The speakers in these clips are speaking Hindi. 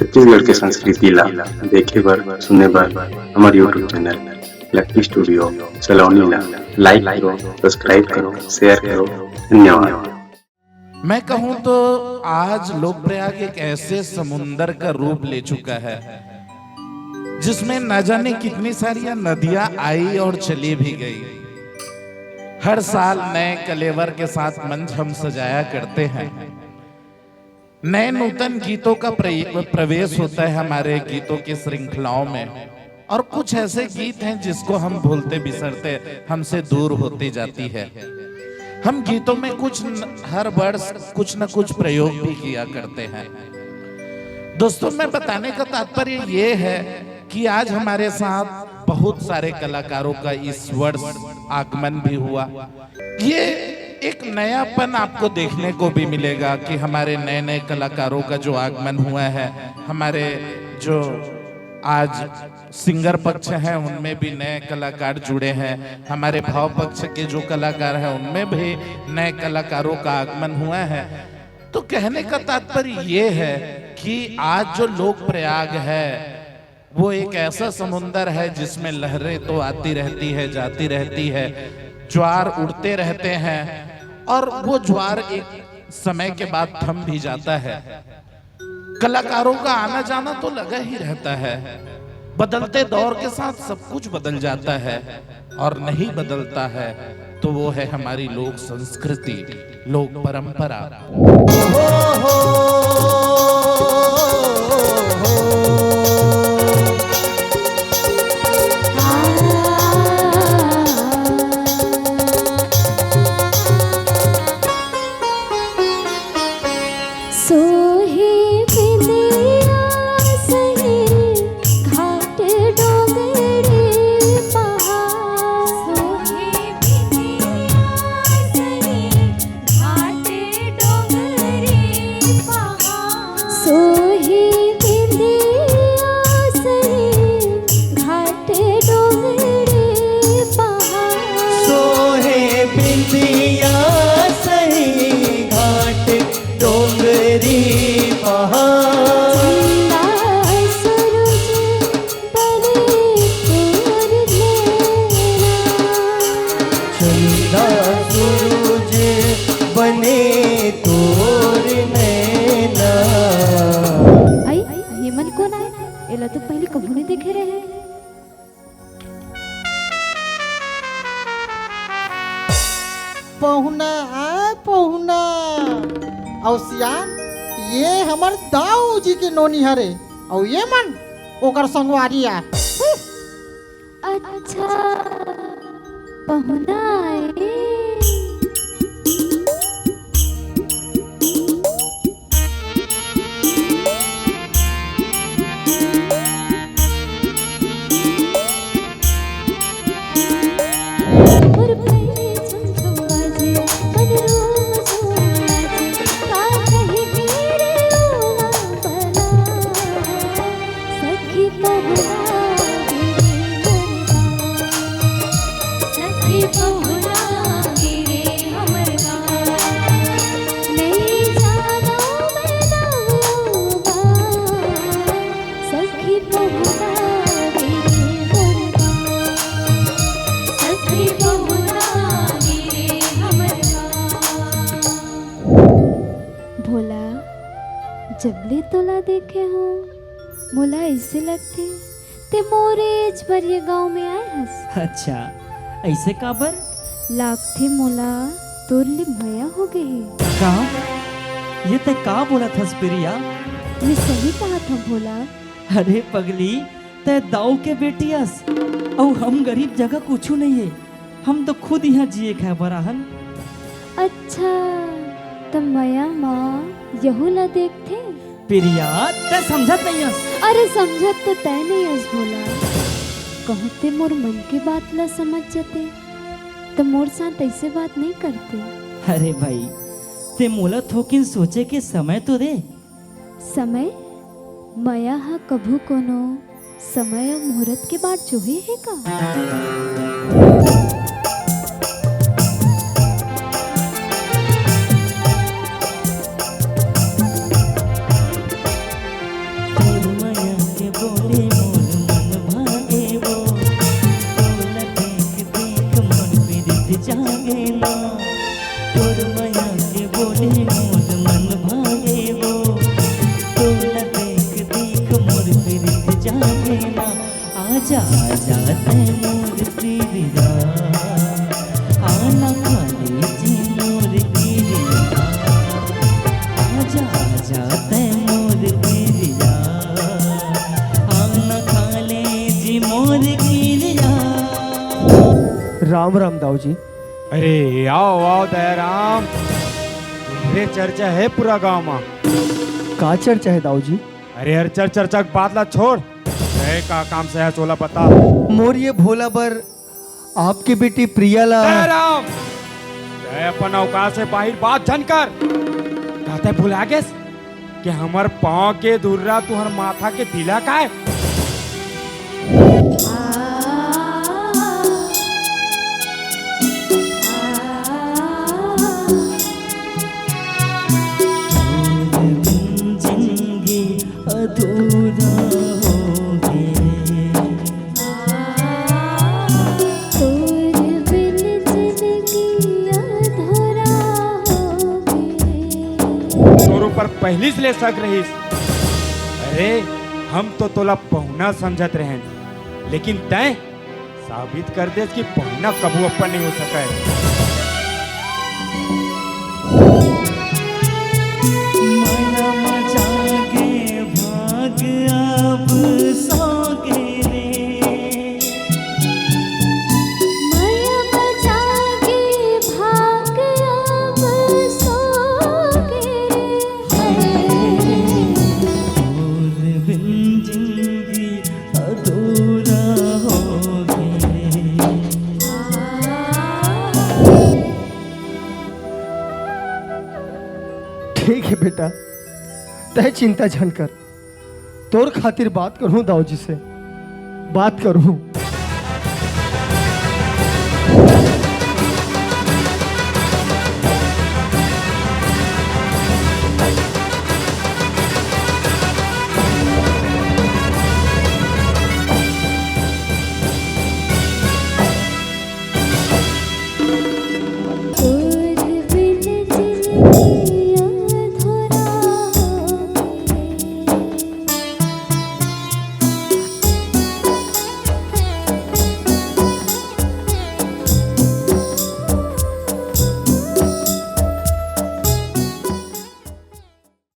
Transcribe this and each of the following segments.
छत्तीसगढ़ के संस्कृति ला देखे बर सुने बर हमार यूट्यूब चैनल लक्की स्टूडियो सलोनी ला लाइक करो, सब्सक्राइब करो, शेयर करो। धन्यवाद। मैं कहूं तो आज लोकप्रयाग एक ऐसे समुंदर का रूप ले चुका है जिसमें न जाने कितनी सारी नदियां आई और चली भी गई। हर साल नए कलेवर के साथ मंच हम सजाया करते हैं। नए नूतन गीतों का प्रवेश होता है हमारे गीतों की श्रृंखलाओं में, और कुछ ऐसे गीत हैं जिसको हम भूलते बिसरते हमसे दूर होती जाती है। हम गीतों में हर वर्ष कुछ न कुछ प्रयोग भी किया करते हैं। दोस्तों, मैं बताने का तात्पर्य ये है कि आज हमारे साथ बहुत सारे कलाकारों का इस वर्ष आगमन भी हुआ। ये एक नयापन आपको देखने को भी मिलेगा कि हमारे नए नए कलाकारों का जो आगमन हुआ है, हमारे जो आज सिंगर पक्ष हैं उनमें भी नए कलाकार जुड़े हैं, हमारे भाव पक्ष के जो कलाकार हैं उनमें भी नए कलाकारों का आगमन हुआ है। तो कहने का तात्पर्य ये है कि आज जो लोक प्रयाग है वो एक ऐसा समुंदर है जिसमें लहरें तो आती रहती है, जाती रहती है, ज्वार उड़ते रहते हैं, और वो ज्वार एक समय के बाद थम भी जाता है। कलाकारों का आना जाना तो लगा ही रहता है। बदलते दौर के साथ सब कुछ बदल जाता है, और नहीं बदलता है तो वो है हमारी लोक संस्कृति, लोक परंपरा। तो पहले कभी नहीं देखे रहे। पहुना पहुना औसियान, ये हमर दाऊ जी के नोनी हरे, और ये मन ओकर संगवारिया। अच्छा, पहुना आए। जबले तोला देखे हो मोला ऐसे लगते ते मोरेज पर ये गांव में आए हस। अच्छा, ऐसे काबर लागथे मोला तोर ले भया हो गए। का ये ते का बोला था प्रिया? मैं सही कहा था भोला। अरे पगली, ते दाऊ के बेटियास और हम गरीब जगह कुछ नहीं है, हम तो खुद यहाँ जिए खाए बराहन। अच्छा, तो मया माँ यहू ला देखते प्रिया, ते समझत नहीं हस। अरे समझत तो तय नहीं हस भोला। कहते मोर मन की बात ला समझ जाते तो मोर साथ ऐसे बात नहीं करते। अरे भाई, ते मोला थोकिन सोचे के समय तो दे। समय मया हा कभू कोनो समय और मुहूर्त के बाद जोहे है का? लागे ना आजा आजा तैमूर प्रिया आना खाले जी मोर गिरिया आजा आजा तैमूर प्रिया आना खाले जी मोर गिरिया। राम राम दाऊ जी। अरे आओ आओ दयाराम, तुम्हारे चर्चा है पूरा गांव में। का चर्चा है दाऊ जी? अरे हर चर्चा का बात ला छोड़, का काम से है चोला बता। मोर ये भोला बर आपकी बेटी प्रिया ला। दयाराम, अपन अवकाश से बाहर बात जानकर कहते भुला गए कि हमार पाँव के दुर्रा तुहर माथा के दिला का है। पर पहली से ले सक रही। अरे हम तो तोला पहुना समझत रहे, लेकिन तय साबित कर दे कि पहुना कबू अपन नहीं हो सका है। माया मचागे भाग अब सोगे रे, माया मचागे भाग अब सोगे और बिन जिंदगी अधूरा होगे। ठीक है बेटा, तय चिंता झन कर। तोर खातिर बात करूं दाऊ जी से, बात करूं।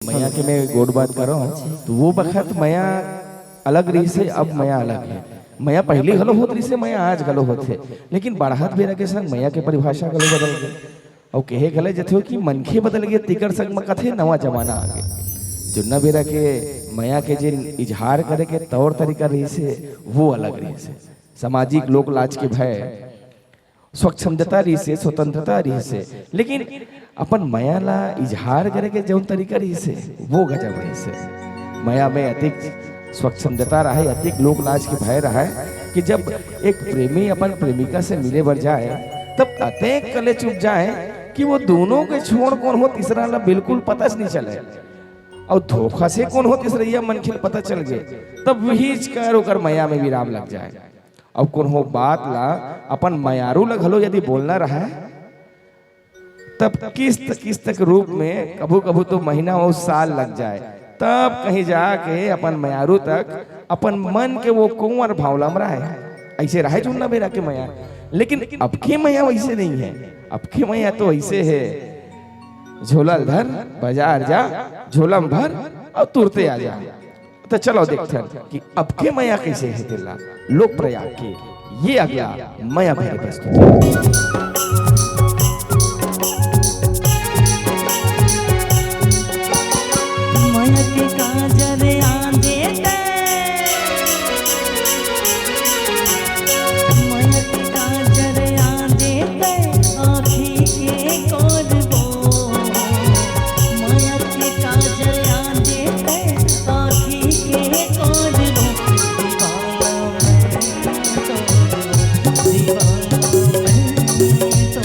मैया के मैं गोड बात कर रहा हूँ, तो वो वक्त मैया अलग रही से अब मैया अलग है। मैया पहले गलो होत रही से मैया आज गलो होते, लेकिन बढ़ात बेरा के संग मैया के परिभाषा गलो बदल गए और कहे गले जथे हो कि मनखे बदल गए तिकर संग में कथे नवा जमाना आ गए। जुन्ना बेरा के मैया के जिन इजहार करे के तौर तरीका रही से वो अलग रही से। सामाजिक लोक लाज के भय स्वच्छंदता रही से, स्वतंत्रता रही से, लेकिन अपन माया ला इजहार करे के जौन तरीका रही से वो गजब रही से। माया में अधिक स्वच्छंदता रहा है, अधिक लोक लाज के भय रहा है कि जब एक प्रेमी अपन प्रेमिका से मिले बर जाए तब अतेक कले चुप जाए कि वो दोनों के छोड़ कौन हो तीसरा ला बिल्कुल पता नहीं चले, और धोखा से कौन हो तीसरा मन खिल पता चल गए, तब वही कर होकर माया में विराम लग जाए। अब कौन हो बात ला अपन मयारू लग हलो यदि बोलना रहा तब किस्त तक रूप में कभू कभू तो महीना और साल लग जाए, तब कहीं जाके अपन मयारू तक अपन मन के वो कुंवर भावलम रहा है। ऐसे रहे जुन्ना बेरा के मैया, लेकिन अब के मैया वैसे नहीं है। अब के मैया तो ऐसे है, झोला धर बाजार जा, झोलम भर और तुरते आ जा। तो चलो देखते हैं कि अब के मैया कैसे है दिल्ला लोक प्रयाग के। ये अगला मैया भैर प्रस्तुत। माया के काजर आंदे माया के काजर आंदे आँखी के कोरबो, माया के काजर आंदे आँखी के कोरबो। दीवाना मैं तो दीवाना मैं तो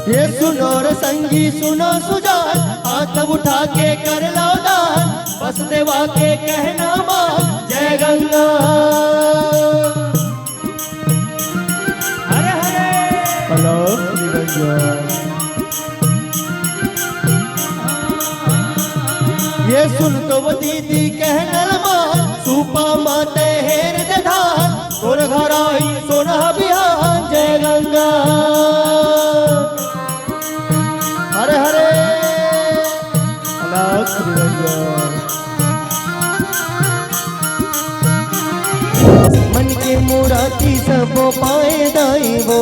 ये सुनो रे संगी सुनो सुजान, हाथ उठा के कर लो दान, बस देवा के कहना मान जय गंगा। हरे हरे अलग निरंजन। ये सुन तो वो दीदी कहना मान, सुपा माते हेर दधान, तोर घर आई सोना बिहान जय गंगा। हरे हरे अलग निरंजन। मन के मुराती सब पाए दाई वो,